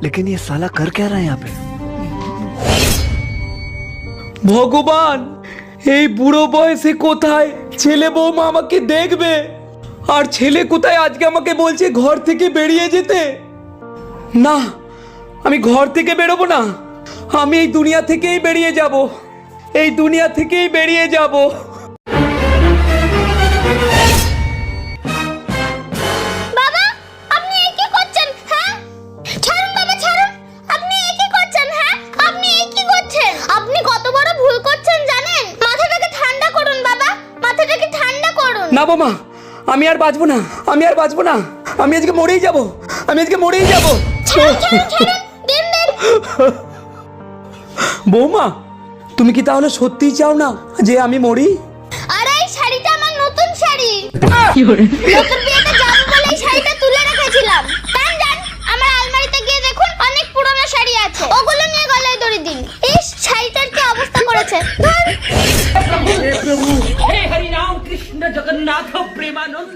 लेकिन ये साला कर क्या रहा है यहाँ पे? ভগবান, এই বুড়ো বয়সে কোথায় ছেলে বৌমা আমাকে দেখবে, আর ছেলে কোথায় আজকে আমাকে বলছে ঘর থেকে বেরিয়ে যেতে। না, আমি ঘর থেকে বেরোবো না, আমি এই দুনিয়া থেকেই বেরিয়ে যাব, এই দুনিয়া থেকেই বেরিয়ে যাব। বাবা, আপনি এই কি করছেন? হ্যাঁ, ছাড়ুন বাবা, ছাড়ুন। আপনি এই কি করছেন? হ্যাঁ, আপনি এই কি করছেন? আপনি কত বড় ভুল করছেন জানেন? মাথাটাকে ঠান্ডা করুন বাবা, মাথাটাকে ঠান্ডা করুন। না বৌমা, আমি আর বাঁচবো না, আমি আর বাঁচবো না, আমি আজকে মরেই যাব, আমি আজকে মরেই যাব। ছাড়ুন, ছাড়ুন, ছাড়ুন, দিন দিন। বৌমা, তুমি কি তাহলে সত্যিই চাও না যে আমি মরি? আরে এই শাড়িটা আমার নতুন শাড়ি, নতুন বিয়েতে যাবো বলে এই শাড়িটা তুলে রেখেছিলাম। যান, আমার আলমারিতে গিয়ে দেখুন, অনেক পুরনো শাড়ি আছে, ওগুলো নিয়ে গলায় দড়ি দিন। ইস, শাড়িটার কি অবস্থা করেছে। हे हरि राम कृष्ण जगन्नाथ प्रेमानंद।